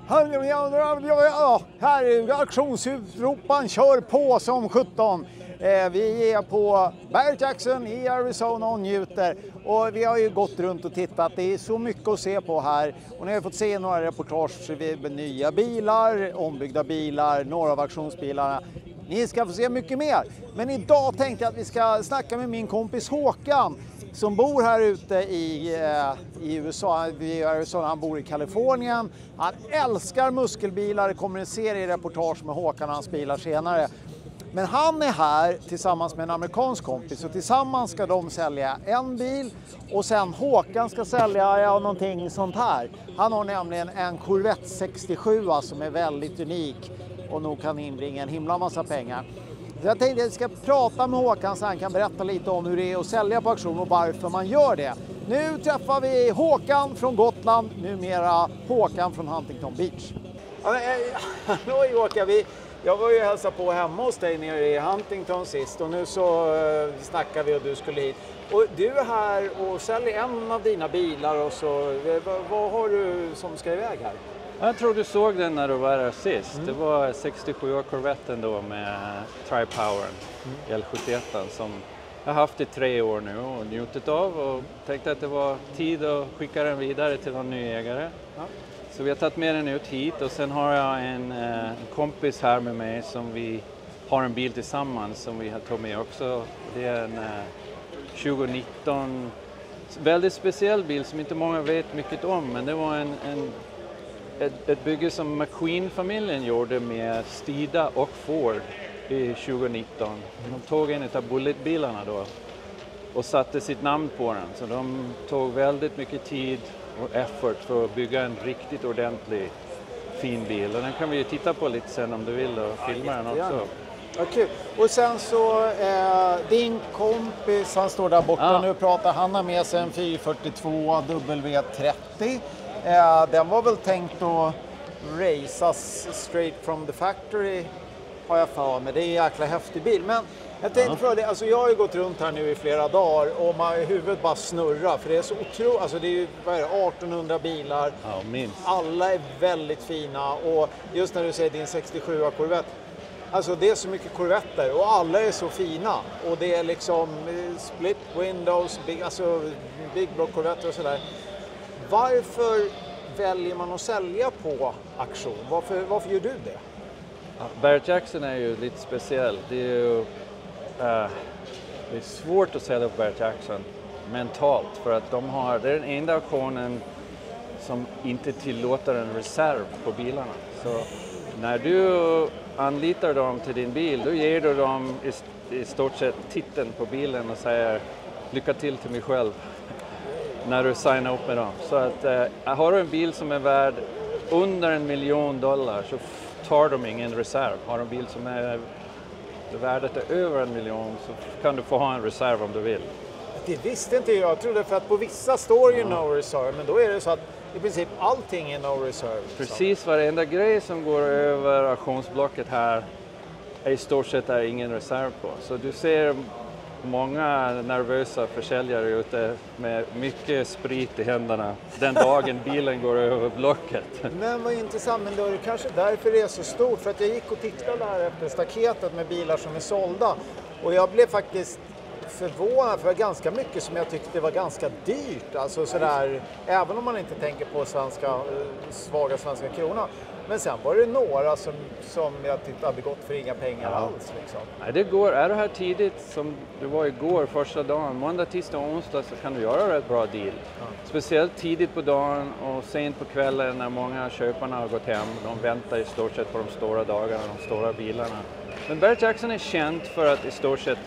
Här är auktionsropan, kör på som 17. Vi är på Barrett Jackson i Arizona och njuter. Och vi har ju gått runt och tittat. Det är så mycket att se på här. Och ni har fått se några reportage med nya bilar, ombyggda bilar, några av auktionsbilarna. Ni ska få se mycket mer. Men idag tänkte jag att vi ska snacka med min kompis Håkan som bor här ute i USA. Han bor i Kalifornien. Han älskar muskelbilar. Det kommer en serie reportage med Håkan och hans bilar senare. Men han är här tillsammans med en amerikansk kompis och tillsammans ska de sälja en bil och sen Håkan ska sälja någonting sånt här. Han har nämligen en Corvette 67 som är väldigt unik och nog kan inbringa en himla massa pengar. Så jag tänkte att jag ska prata med Håkan så han kan berätta lite om hur det är att sälja på auktion och varför man gör det. Nu träffar vi Håkan från Gotland, numera Håkan från Huntington Beach. Hallå Håkan, jag var ju hälsa på hemma hos dig nere i Huntington sist och nu så snackar vi och du skulle hit. Och du är här och säljer en av dina bilar och så, vad har du som ska iväg här? Jag tror du såg den när du var här sist. Det var 67 Corvetten då med Tri-Powern, L71 som jag har haft i 3 år nu och njutit av och tänkte att det var tid att skicka den vidare till någon ny ägare. Ja. Så vi har tagit med den ut hit och sen har jag en kompis här med mig som vi har en bil tillsammans som vi har tagit med också. Det är en 2019, väldigt speciell bil som inte många vet mycket om, men det var ett bygge som McQueen-familjen gjorde med Stida och Ford i 2019. De tog en av Bullet-bilarna då och satte sitt namn på den. Så de tog väldigt mycket tid och effort för att bygga en riktigt ordentlig fin bil. Och den kan vi ju titta på lite sen om du vill och filma den också. Okej. Och sen så din kompis, han står där borta nu och pratar. Han har med sig en 442 W30. Den var väl tänkt att raceas straight from the factory, har jag för mig. Det är en jäkla häftig bil. Men jag tänkte för det, alltså jag har ju gått runt här nu i flera dagar och huvudet bara snurrar. För det är så otroligt, alltså det är ju 1800 bilar. Ja, minst. Alla är väldigt fina och just när du säger din 67 Corvette. Alltså det är så mycket Corvetter och alla är så fina. Och det är liksom split windows, big block Corvetter och sådär. Varför väljer man att sälja på auktion? Varför gör du det? Ja, Barrett Jackson är ju lite speciell. Det är ju det är svårt att sälja på Barrett Jackson mentalt för att det är den enda auktionen som inte tillåter en reserv på bilarna. Så när du anlitar dem till din bil, då ger du dem i stort sett titeln på bilen och säger lycka till mig själv när du signar upp med dem. Så att har du en bil som är värd under $1 miljon så tar de ingen reserv. Har du en bil som är värdet är över 1 miljon så kan du få ha en reserv om du vill. Det visste inte jag. Jag trodde för att på vissa står ju no reserve, men då är det så att i princip allting är no reserve. Precis, varenda grej som går över auktionsblocket här är i stort sett ingen reserv på. Så du ser många nervösa försäljare ute med mycket sprit i händerna den dagen bilen går över blocket. Men vad intressant, men då är det kanske därför det är så stort. För att jag gick och tittade där efter staketet med bilar som är sålda. Och jag blev faktiskt förvånad för ganska mycket som jag tyckte var ganska dyrt. Alltså sådär, även om man inte tänker på svaga svenska krona. Men sen var det några som jag tyckte hade gått för inga pengar alls. Liksom. Nej, det går. Är du här tidigt som du var igår första dagen, måndag, tisdag och onsdag så kan du göra rätt bra deal. Ja. Speciellt tidigt på dagen och sent på kvällen när många köparna har gått hem. De väntar i stort sett på de stora dagarna, de stora bilarna. Men Barrett Jackson är känt för att i stort sett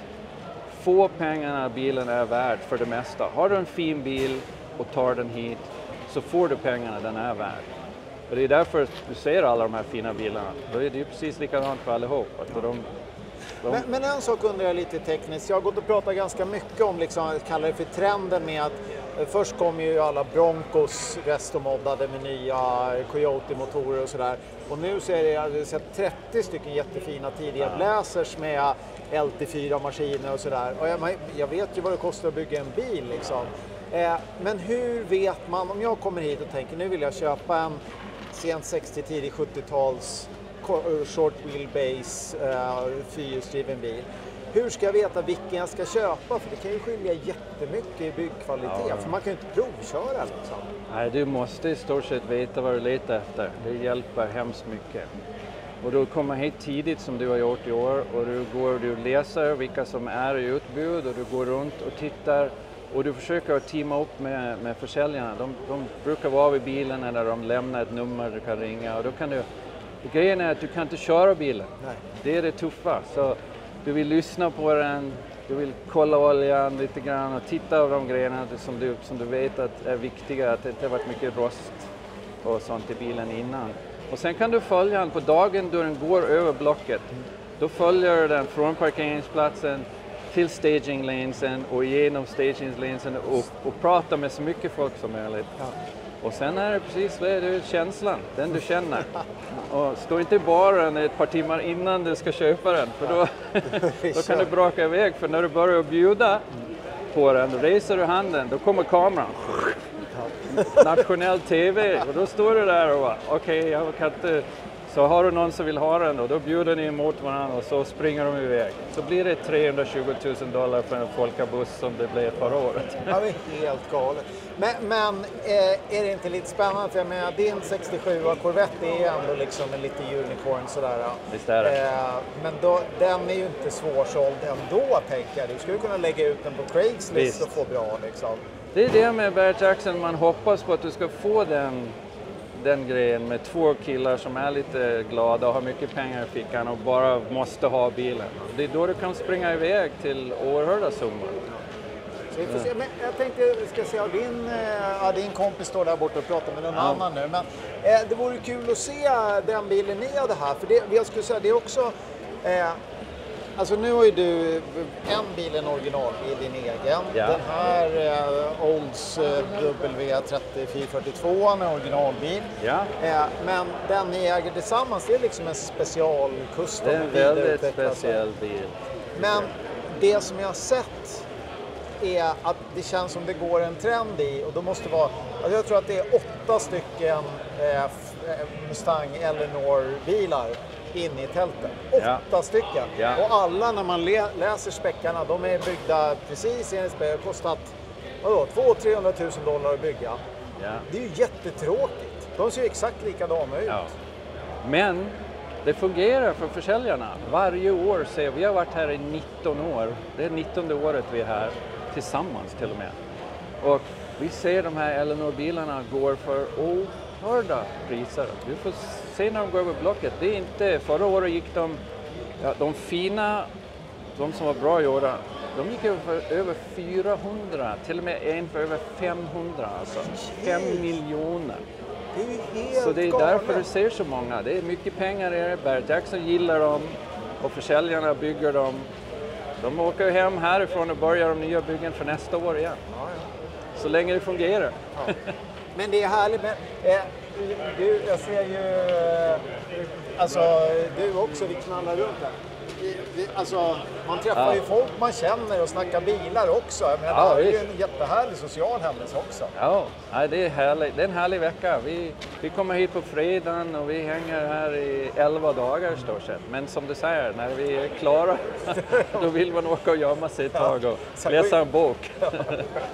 få pengarna bilen är värd för det mesta. Har du en fin bil och tar den hit så får du pengarna den är värd. Och det är därför du ser alla de här fina bilarna. Då är det ju precis likadant för allihop. Men en sak undrar jag lite tekniskt. Jag har gått och pratat ganska mycket om, jag kallar det för trenden med att först kom ju alla Broncos restomoddade med nya Coyote-motorer och sådär. Och nu så är det, jag har sett 30 stycken jättefina tidiga Blazers med LT4-maskiner och sådär. Och jag vet ju vad det kostar att bygga en bil liksom. Men hur vet man, om jag kommer hit och tänker nu vill jag köpa en sent 60, tidig 70-tals short wheelbase fyrhjulsdriven bil. Hur ska jag veta vilken jag ska köpa? För det kan ju skilja jättemycket i byggkvalitet. För man kan ju inte provköra liksom. Nej, du måste i stort sett veta vad du letar efter. Det hjälper hemskt mycket. Och du kommer hit tidigt som du har gjort i år och du läser vilka som är i utbud och du går runt och tittar och du försöker teama upp med försäljarna. De brukar vara vid bilen eller de lämnar ett nummer du kan ringa och då kan du... Grejen är att du kan inte köra bilen. Nej. Det är det tuffa. Så du vill lyssna på den, du vill kolla oljan lite grann och titta på de grejerna som du vet att är viktiga, att det inte har varit mycket rost och sånt i bilen innan. Och sen kan du följa den på dagen då den går över blocket. Då följer den från parkeringsplatsen till staging lanesen och igenom staging lanesen och pratar med så mycket folk som möjligt. Ja. Och sen är det precis vad är det känslan, den du känner. Och stå inte bara ett par timmar innan du ska köpa den, för då kan du braka iväg. För när du börjar bjuda på den, då reser du handen, då kommer kameran. Nationell TV, och då står du där och bara, okej, jag kan inte... Så har du någon som vill ha den och då bjuder ni emot varandra och så springer de iväg. Så blir det $320,000 för en folkabuss som det blev förra året. Ja, det är helt galet. Men är det inte lite spännande? För jag menar, din 67 Corvette är ändå liksom en lite unicorn sådär. Visst är det. Men den är ju inte svårsåld ändå, tänker jag. Du skulle kunna lägga ut den på Craigslist och få bra liksom. Det är det med Barrett Jackson, man hoppas på att du ska få den grejen med två killar som är lite glada och har mycket pengar i fickan och bara måste ha bilen. Det är då du kan springa iväg till oerhörda summor. Så vi får se. Men jag tänkte, vi ska se, din kompis står där borta och pratar med någon annan nu. Men det vore kul att se den bilen ni hade här. För det, jag skulle säga, det är också... Alltså nu har ju du en bil, en originalbil, din egen. Ja. Den här Olds W30442 är originalbil. Ja. Men den ni äger tillsammans, det är liksom en special custom. Det är en väldigt speciell bil. Men det som jag har sett är att det känns som det går en trend i, och då måste vara, alltså jag tror att det är 8 stycken Mustang Eleanor-bilar inne i tältet. 8 stycken. Ja. Och alla, när man läser späckarna, de är byggda precis enligt spec. Kostat $200,000-300,000 att bygga. Ja. Det är ju jättetråkigt. De ser ju exakt likadana ut. Ja. Men det fungerar för försäljarna. Varje år ser vi har varit här i 19 år. Det är 19:e året vi är här tillsammans till och med. Och vi ser de här Eleanor-bilarna går för hörda priser. Du får se när de går över blocket. Det är inte, förra året gick de fina, de som var bra gjorda, de gick över 400, till och med en för över 500, alltså 5 miljoner. Det är ju helt så det är galet. därför du ser så många. Det är mycket pengar i det. Barrett Jackson gillar dem och försäljarna bygger dem. De åker hem härifrån och börjar de nya byggen för nästa år igen. Ja, ja. Så länge det fungerar. Ja. Men det är härligt. Men, jag ser ju, alltså du också, vi knallar runt här. Alltså, man träffar ju folk man känner och snackar bilar också. Men det är ju en jättehärlig social händelse också. Ja, det är härligt. Det är en härlig vecka. Vi kommer hit på fredagen och vi hänger här i 11 dagar i stort sett. Men som du säger, när vi är klara, då vill man åka och gömma sig ett tag och läsa en bok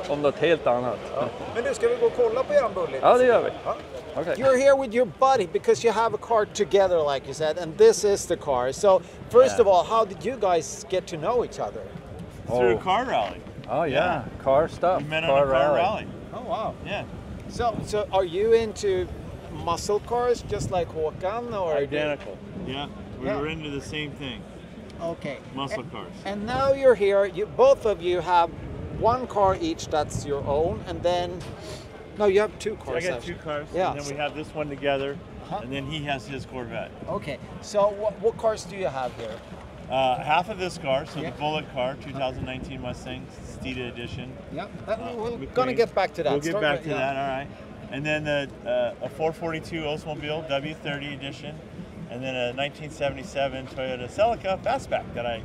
om något helt annat. Ja. Men nu ska vi gå och kolla på er bullet. Ja, det gör vi. Ja. Okay. You're here with your buddy because you have a car together, like you said, and this is the car. So, first of all, how did you guys get to know each other? Through a car rally. Oh yeah, car stuff. We met on a car rally. Oh wow. Yeah. So are you into muscle cars just like Håkan, or identical? Yeah, we were into the same thing. Okay. Muscle cars. And now you're here. Both of you have one car each that's your own, and then. No, you have 2 cars. I got 2 cars, and then we have this one together, and then he has his Corvette. Okay, so what cars do you have here? Half of this car, so the Bullet car, 2019 Mustang, Steeda edition. Yeah, we're going to get back to that. We'll get back to that, all right. And then a 442 Oldsmobile W30 edition, and then a 1977 Toyota Celica Fastback that I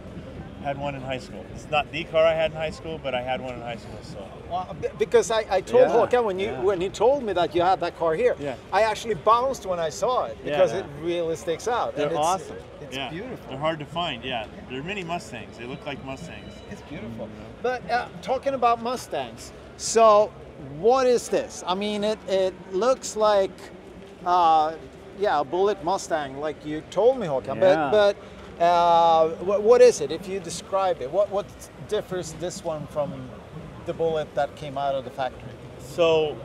had one in high school. It's not the car I had in high school, but I had one in high school. So Because I told Yeah, Håkan when he told me that you had that car here, Yeah. I actually bounced when I saw it because Yeah. it really sticks out. they're and it's, awesome. It's yeah. beautiful. They're hard to find. Yeah, they're mini Mustangs. They look like Mustangs. It's beautiful. But talking about Mustangs, so what is this? I mean, it looks like, a bullet Mustang, like you told me, Håkan. Yeah. But what is it? If you describe it, what differs this one from the bullet that came out of the factory? So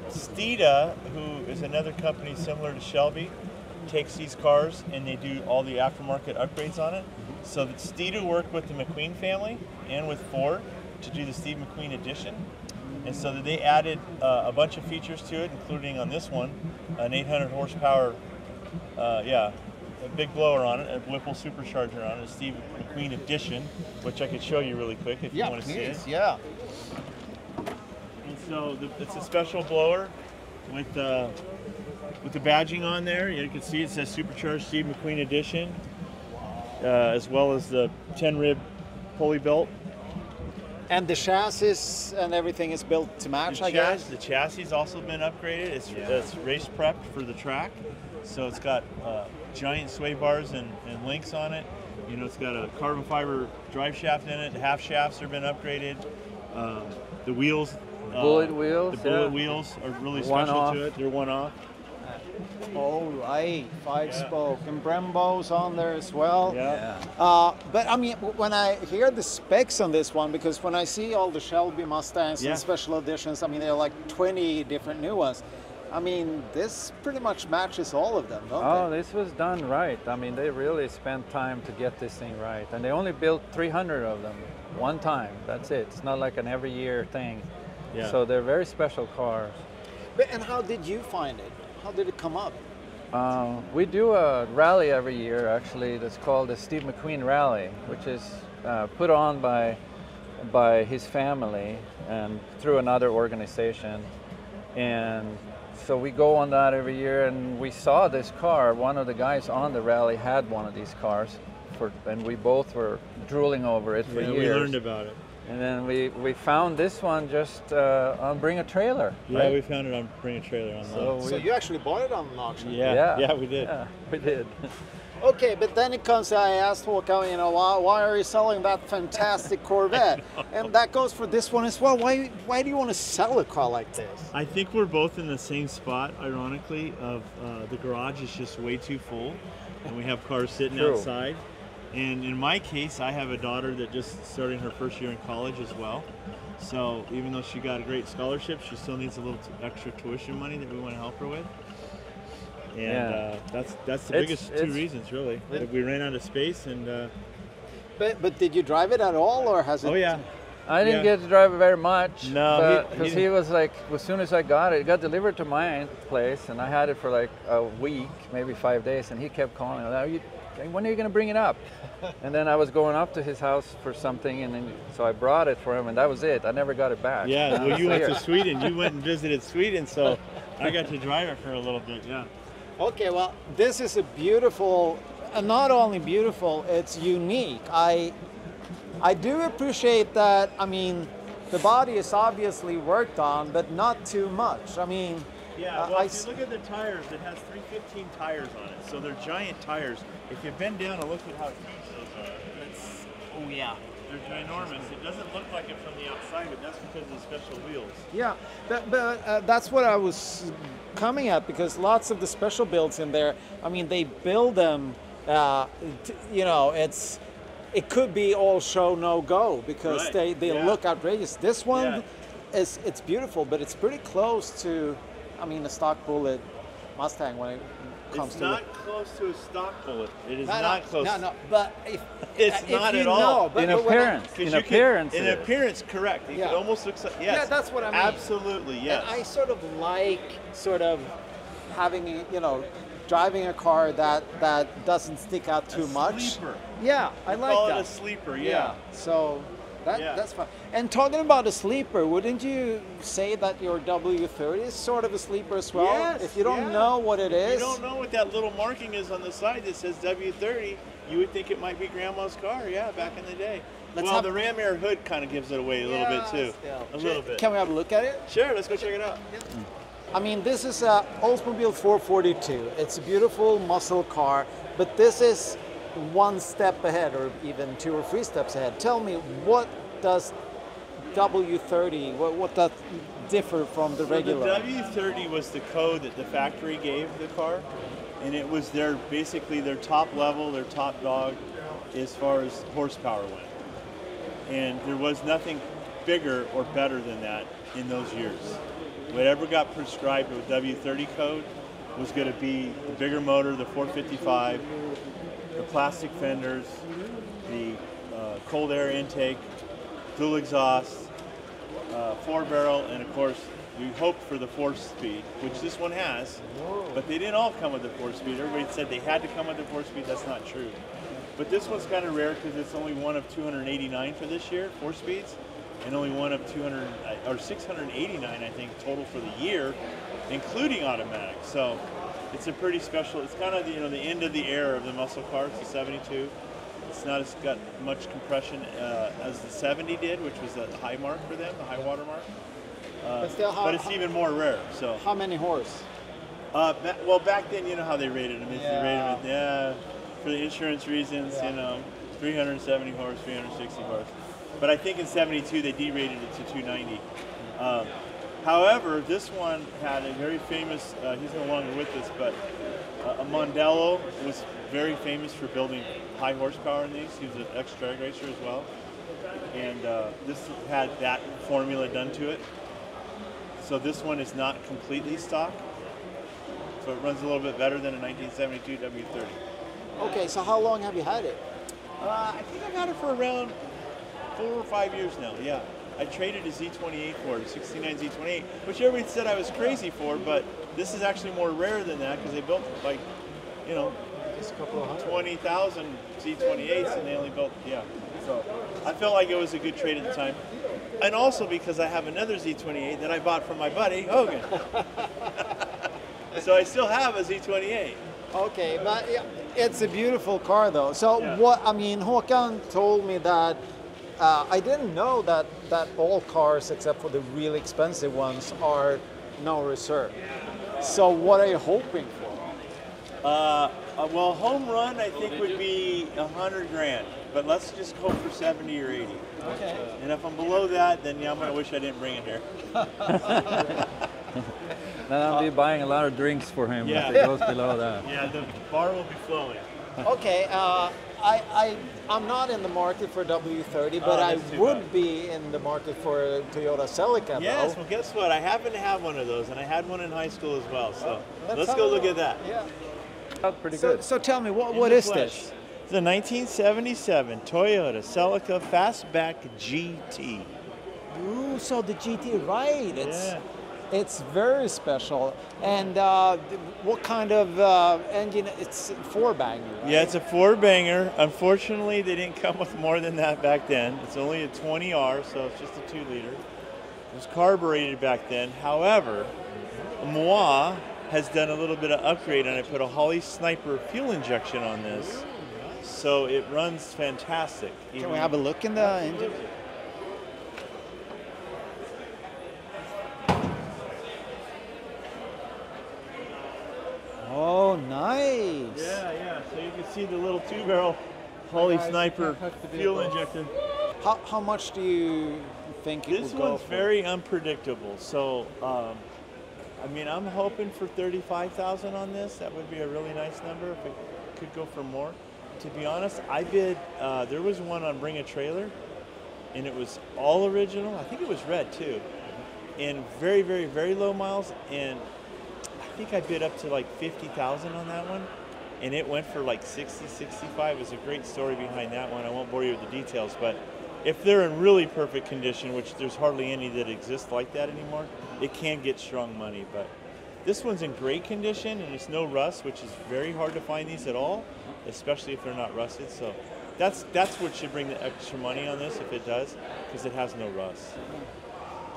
Stida, who is another company similar to Shelby, takes these cars and they do all the aftermarket upgrades on it. So that Stida worked with the McQueen family and with Ford to do the Steve McQueen edition. And so that they added a bunch of features to it, including on this one, an 800 horsepower, a big blower on it, a Whipple supercharger on it, a Steve McQueen edition, which I could show you really quick if you want to see it. Yeah. And so it's a special blower with the badging on there. You can see it says supercharged Steve McQueen edition, as well as the 10 rib pulley belt. And the chassis and everything is built to match, I guess? The chassis has also been upgraded. It's race prepped for the track. So it's got giant sway bars and links on it. You know, it's got a carbon fiber drive shaft in it. The half shafts have been upgraded. The wheels, Bullet wheels. the bullet wheels are really special to it. They're one off. All right, 5-spoke and Brembo's on there as well. Yeah. But I mean, when I hear the specs on this one, because when I see all the Shelby Mustangs and special editions, I mean, there are like 20 different new ones. I mean, this pretty much matches all of them, don't they? This was done right. I mean, they really spent time to get this thing right. And they only built 300 of them one time. That's it. It's not like an every year thing. Yeah. So they're very special cars. And how did you find it? How did it come up? We do a rally every year, actually, that's called the Steve McQueen Rally, which is put on by his family and through another organization. And so we go on that every year, and we saw this car. One of the guys on the rally had one of these cars, and we both were drooling over it for years. We learned about it. And then we found this one just on Bring a Trailer. Yeah, right? we found it on Bring a Trailer online. So you actually bought it on an auction? Yeah, we did. Yeah, we did. Okay, but then it comes, I asked Håkan, you know, why are you selling that fantastic Corvette? And that goes for this one as well. Why do you want to sell a car like this? I think we're both in the same spot, ironically, of the garage is just way too full, and we have cars sitting outside. And in my case, I have a daughter that just started her first year in college as well. So even though she got a great scholarship, she still needs a little extra tuition money that we want to help her with. And that's the biggest two reasons, really. That we ran out of space, and. But did you drive it at all, or has it? Oh yeah. I didn't get to drive it very much. No, because he was like, as soon as I got it got delivered to my place, and I had it for like a week, maybe 5 days, and he kept calling. When are you going to bring it up? And then I was going up to his house for something, and then so I brought it for him, and that was it. I never got it back. Yeah, well, you went to Sweden. You went and visited Sweden, so I got to drive it for a little bit. Yeah. Okay, well, this is a beautiful, and not only beautiful, it's unique. I do appreciate that. I mean, the body is obviously worked on, but not too much. I mean. Yeah, well, if you look at the tires, it has 315 tires on it, so they're giant tires. If you bend down and look at how huge those are, oh yeah, they're ginormous. It doesn't look like it from the outside, but that's because of the special wheels. Yeah, but that's what I was coming at, because lots of the special builds in there, I mean, they build them, you know, it could be all show, no go, because they look outrageous. This one, it's beautiful, but it's pretty close to, I mean, a stock bullet Mustang when it comes to it. It's not close to a stock bullet. It is not close. No, but it's not at all. In appearance, in appearance, correct. It almost looks like, yes. Yeah, that's what I mean. Absolutely, yes. And I sort of like having, you know, driving a car that doesn't stick out too much. Sleeper. Yeah, I like that. Call it a sleeper, yeah. So, That's fine. And talking about a sleeper, wouldn't you say that your W30 is sort of a sleeper as well? Yes, if you don't know what it is. If you don't know what that little marking is on the side that says W30, you would think it might be Grandma's car, back in the day. The Ram Air hood kind of gives it away a little bit too. A little bit. Can we have a look at it? Sure, let's go check it out. I mean, this is a Oldsmobile 442. It's a beautiful muscle car, but this is one step ahead, or even 2 or 3 steps ahead. Tell me, what does W30, what does differ from the regular? The W30 was the code that the factory gave the car, and it was basically their top level, their top dog as far as horsepower went. And there was nothing bigger or better than that in those years. Whatever got prescribed with W30 code was going to be the bigger motor, the 455, the plastic fenders, the cold air intake, dual exhaust, 4-barrel, and of course we hoped for the 4-speed, which this one has, but they didn't all come with the 4-speed. Everybody said they had to come with the 4-speed. That's not true. But this one's kind of rare because it's only one of 289 for this year, 4 speeds, and only one of 689, I think, total for the year, including automatic. So it's a pretty special. It's kind of the end of the era of the muscle cars, the 72. It's not as got much compression as the 70 did, which was the high mark for them, the high water mark. But it's even more rare. So how many horse? Well, back then, you know how they rated them. They rated them, for the insurance reasons, 370 horse, 360 horse. But I think in 72 they derated it to 290. However, this one had a very famous, he's no longer with us, but a Mondello was very famous for building high horsepower in these. He was an ex-drag racer as well. And this had that formula done to it. So this one is not completely stock. So it runs a little bit better than a 1972 W30. Okay, so how long have you had it? I think I've had it for around 4 or 5 years now, I traded a Z28 for it, a 69 Z28, which everybody said I was crazy for, but this is actually more rare than that because they built like, just a couple of 20,000 Z28s and they only built, So I felt like it was a good trade at the time. And also because I have another Z28 that I bought from my buddy, Håkan. So I still have a Z28. Okay, but it's a beautiful car though. So Håkan told me that I didn't know that all cars except for the really expensive ones are no reserve. So what are you hoping for? Well, home run I think would be 100 grand, but let's just hope for 70 or 80. Okay. And if I'm below that, then I'm gonna wish I didn't bring it here. Then I'll be buying a lot of drinks for him if it goes below that. Yeah, the bar will be flowing. Okay, I'm not in the market for W30, but I would be in the market for a Toyota Celica. Yes, well guess what? I happen to have one of those, and I had one in high school as well, so let's go look at that. Yeah. Pretty good. So tell me, what is this? It's a 1977 Toyota Celica Fastback GT. Ooh, so the GT, right? It's very special. And what kind of engine? It's a 4-banger, right? Yeah, it's a 4-banger. Unfortunately, they didn't come with more than that back then. It's only a 20R, so it's just a 2-liter. It was carbureted back then. However, Moi has done a little bit of upgrade and I put a Holly Sniper fuel injection on this. So it runs fantastic. Can we have a look in the engine? Oh, nice. Yeah. So you can see the little 2-barrel Holly Sniper fuel injection. How much do you think it will go for? This one's very unpredictable. So, I'm hoping for 35,000 on this. That would be a really nice number if it could go for more. To be honest, I bid, there was one on Bring a Trailer, and it was all original. I think it was red too. And very, very, very low miles. And I think I bid up to like 50,000 on that one. And it went for like 60, 65. There's a great story behind that one. I won't bore you with the details, but if they're in really perfect condition, which there's hardly any that exist like that anymore, it can get strong money. But this one's in great condition and it's no rust, which is very hard to find these at all, especially if they're not rusted. So That's what should bring the extra money on this if it does, because it has no rust.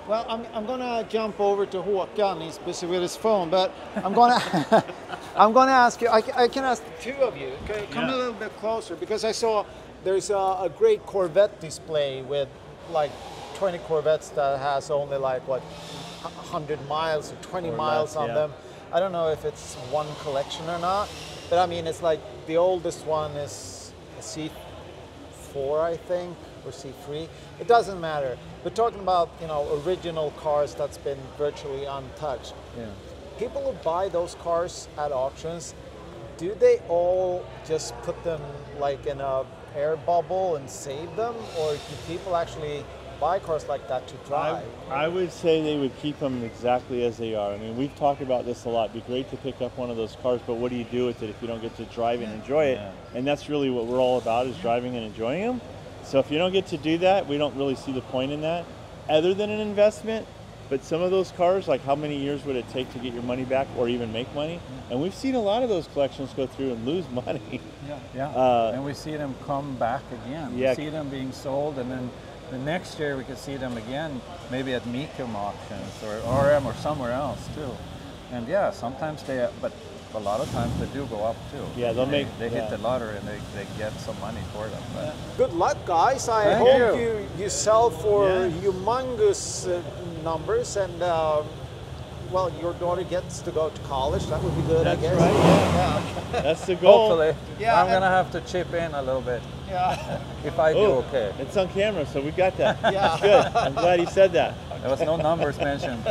Well, I'm gonna jump over to Håkan. He's busy with his phone, but I'm gonna I'm gonna ask you. I can ask the two of you. Okay, come a little bit closer because I saw there's a great Corvette display with like 20 Corvettes that has only like what 100 miles or 20 miles on them. I don't know if it's one collection or not, but I mean it's like the oldest one is a C4, I think, or C3. It doesn't matter. We're talking about, you know, original cars that's been virtually untouched. Yeah. People who buy those cars at auctions, do they all just put them like in a air bubble and save them, or do people actually buy cars like that to drive? I would say they would keep them exactly as they are. I mean, we've talked about this a lot. It'd be great to pick up one of those cars, but what do you do with it if you don't get to drive and enjoy it? And that's really what we're all about, is driving and enjoying them. So if you don't get to do that, we don't really see the point in that, other than an investment. But some of those cars, like how many years would it take to get your money back or even make money? And we've seen a lot of those collections go through and lose money. And we see them come back again. We see them being sold, and then the next year we could see them again, maybe at Mecum auctions or RM or somewhere else too. And yeah, sometimes but a lot of times they do go up too. Yeah, they hit the lottery and they get some money for them. But good luck, guys. I hope you sell for humongous numbers, and well, your daughter gets to go to college. That would be good, I guess. Right, yeah. That's the goal. Hopefully. Yeah, I'm gonna have to chip in a little bit. Yeah. If I do, okay. It's on camera, so we got that. Yeah. Good. I'm glad he said that. There was no numbers mentioned.